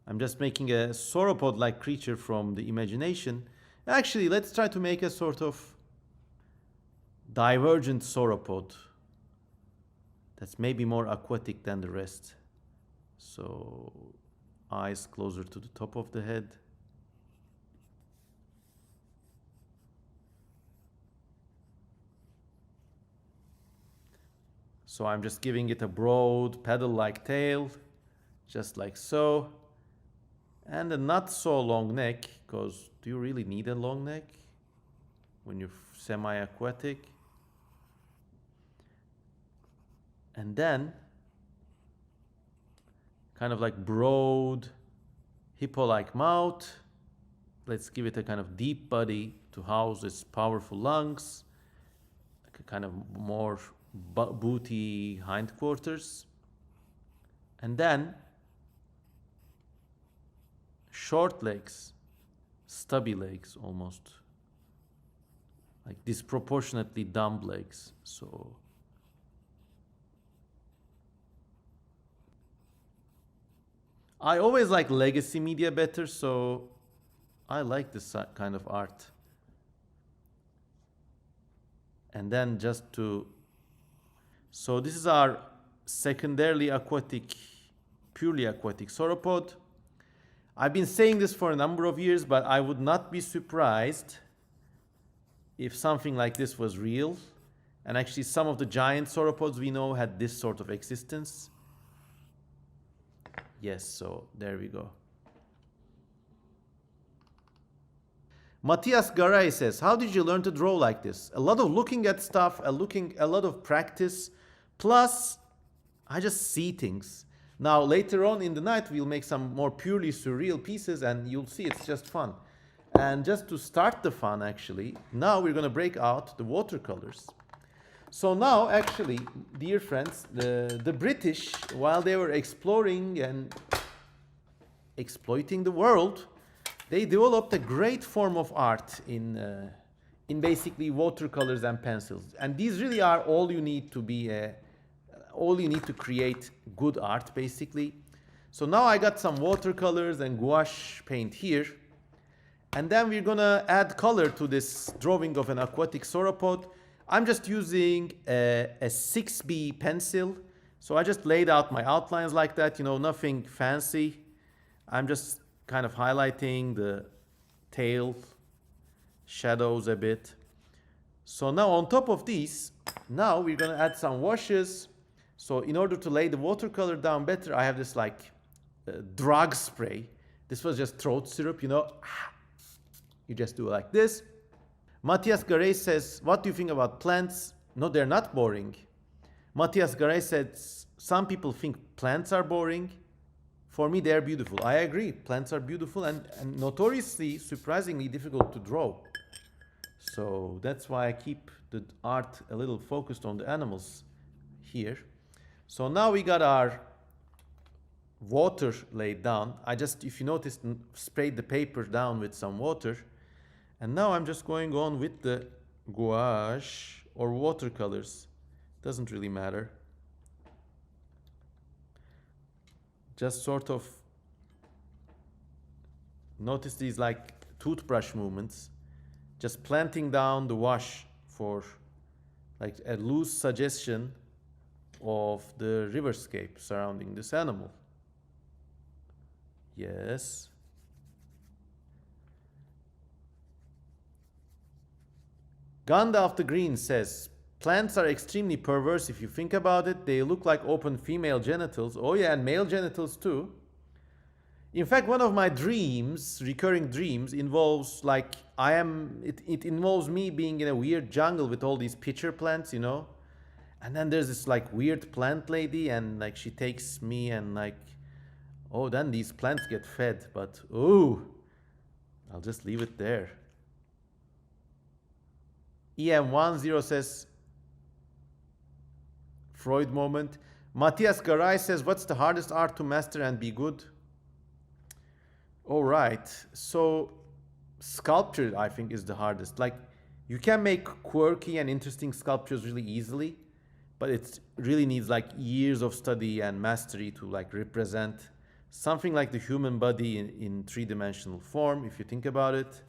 I'm just making a sauropod-like creature from the imagination. Actually, let's try to make a sort of divergent sauropod that's maybe more aquatic than the rest. So, eyes closer to the top of the head. So I'm just giving it a broad paddle-like tail, just like so. And a not so long neck, because do you really need a long neck when you're semi-aquatic? And then kind of like broad hippo-like mouth. Let's give it a kind of deep body to house its powerful lungs, like a kind of more booty hindquarters. And then short legs, stubby legs almost, like disproportionately dumb legs. So I always like legacy media better, so I like this kind of art. And then just to, so this is our secondarily aquatic, purely aquatic sauropod. I've been saying this for a number of years, but I would not be surprised if something like this was real. And actually some of the giant sauropods we know had this sort of existence. Yes, so there we go. Matthias Garay says, how did you learn to draw like this? A lot of looking at stuff, a lot of practice, plus I just see things. Now later on in the night we'll make some more purely surreal pieces and you'll see it's just fun. And just to start the fun actually, now we're going to break out the watercolors. So now actually, dear friends, the British, while they were exploring and exploiting the world, they developed a great form of art in basically watercolors and pencils. And these really are all you need to be all you need to create good art, basically. So now I got some watercolors and gouache paint here. And then we're gonna add color to this drawing of an aquatic sauropod. I'm just using a 6B pencil. So I just laid out my outlines like that, you know, nothing fancy. I'm just kind of highlighting the tail, shadows a bit. So now on top of these, now we're gonna add some washes. So in order to lay the watercolor down better, I have this like drug spray. This was just throat syrup, you know. You just do it like this. Matthias Garay says, what do you think about plants? No, they're not boring. Matthias Garay says, some people think plants are boring. For me, they're beautiful. I agree. Plants are beautiful and notoriously, surprisingly difficult to draw. So that's why I keep the art a little focused on the animals here. So now we got our water laid down. I just, if you noticed, sprayed the paper down with some water. And now I'm just going on with the gouache or watercolors. Doesn't really matter. Just sort of notice these like toothbrush movements. Just planting down the wash for like a loose suggestion of the riverscape surrounding this animal. Yes. Gandalf the Green says, plants are extremely perverse if you think about it. They look like open female genitals. Oh yeah, and male genitals too. In fact, one of my dreams, recurring dreams, involves like it involves me being in a weird jungle with all these pitcher plants, you know. And then there's this like weird plant lady and like she takes me and like, oh, then these plants get fed, but ooh, I'll just leave it there. EM10 says, Freud moment. Matthias Garay says, what's the hardest art to master and be good? All right, so sculpture, I think, is the hardest. Like, you can make quirky and interesting sculptures really easily, but it really needs like years of study and mastery to like represent something like the human body in three-dimensional form, if you think about it.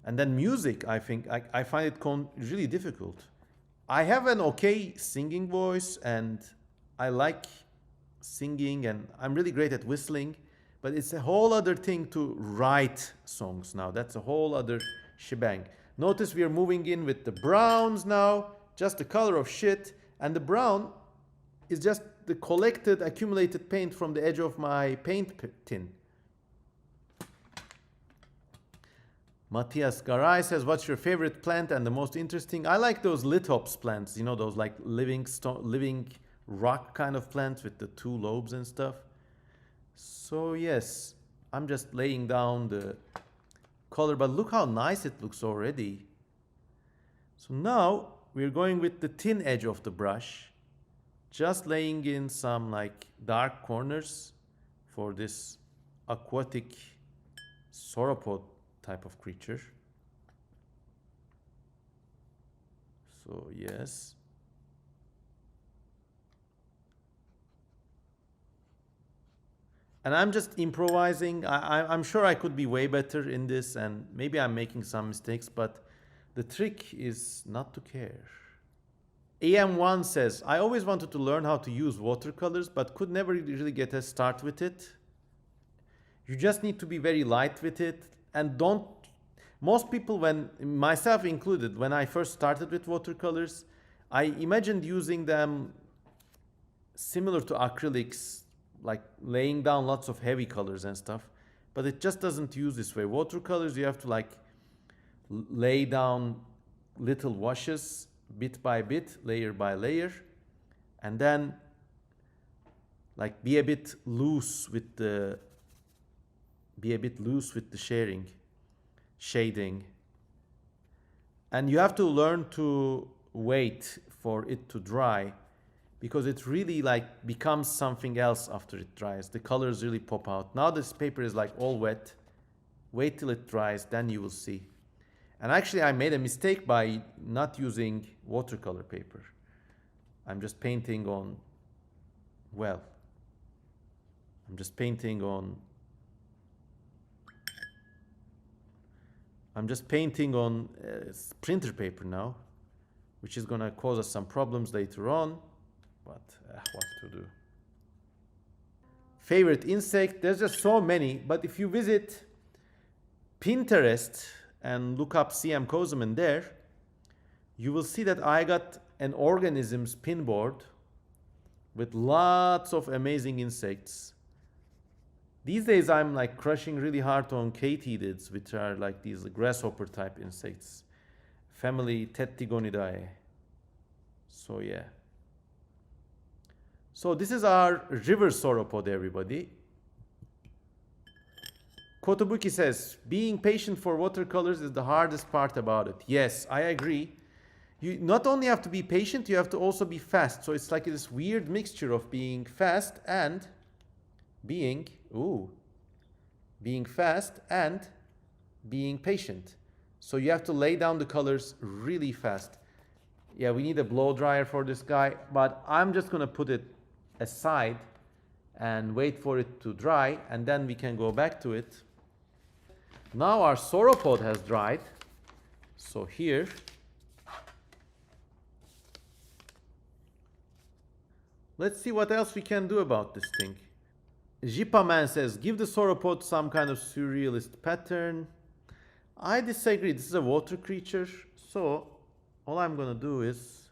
And then music, I think, I find it really difficult. I have an okay singing voice, and I like singing, and I'm really great at whistling, but it's a whole other thing to write songs now. That's a whole other shebang. Notice we are moving in with the browns now, just the color of shit, and the brown is just the collected, accumulated paint from the edge of my paint tin. Matthias Garay says, what's your favorite plant and the most interesting? I like those lithops plants, you know, those like living rock kind of plants with the two lobes and stuff. So yes, I'm just laying down the color, but look how nice it looks already. So now we're going with the thin edge of the brush, just laying in some like dark corners for this aquatic sauropod type of creature. So yes. And I'm just improvising. I'm sure I could be way better in this, and maybe I'm making some mistakes, but the trick is not to care. AM1 says, I always wanted to learn how to use watercolors, but could never really get a start with it. You just need to be very light with it, and don't, most people, when myself included, when I first started with watercolors, I imagined using them similar to acrylics, like laying down lots of heavy colors and stuff, but it just doesn't use this way. Watercolors, you have to like lay down little washes bit by bit, layer by layer, and then like be a bit loose with the shading. And you have to learn to wait for it to dry, because it really like becomes something else after it dries. The colors really pop out. Now this paper is like all wet. Wait till it dries, then you will see. And actually I made a mistake by not using watercolor paper. I'm just painting on, well, I'm just painting on printer paper now, which is gonna cause us some problems later on, but what to do. Favorite insect, there's just so many, but if you visit Pinterest and look up C.M. Kosemen there, you will see that I got an organisms pinboard with lots of amazing insects. These days I'm like crushing really hard on katydids, which are like these grasshopper type insects, family Tettigonidae. So yeah. So this is our river sauropod, everybody. Kotobuki says, being patient for watercolors is the hardest part about it. Yes, I agree. You not only have to be patient, you have to also be fast. So it's like this weird mixture of being fast and being patient. So you have to lay down the colors really fast. Yeah, we need a blow dryer for this guy, but I'm just gonna put it aside and wait for it to dry, and then we can go back to it. Now our sauropod has dried. So here, let's see what else we can do about this thing. Jipaman says, give the sauropod some kind of surrealist pattern. I disagree. This is a water creature, so all I'm gonna do is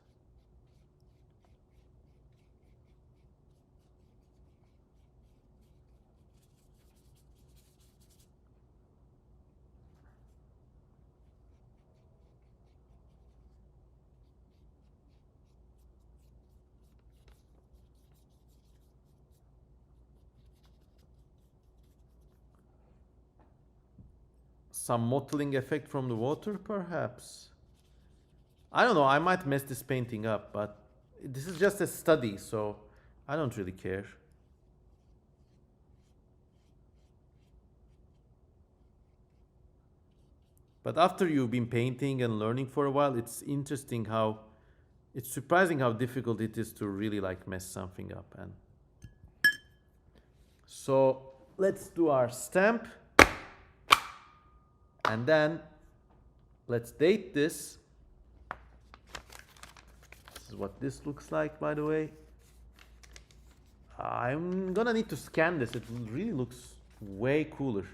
some mottling effect from the water, perhaps. I don't know, I might mess this painting up, but this is just a study, so I don't really care. But after you've been painting and learning for a while, it's interesting how It's surprising how difficult it is to really like mess something up. And so let's do our stamp, and then let's date this. This is what this looks like, by the way. I'm gonna need to scan this. It really looks way cooler.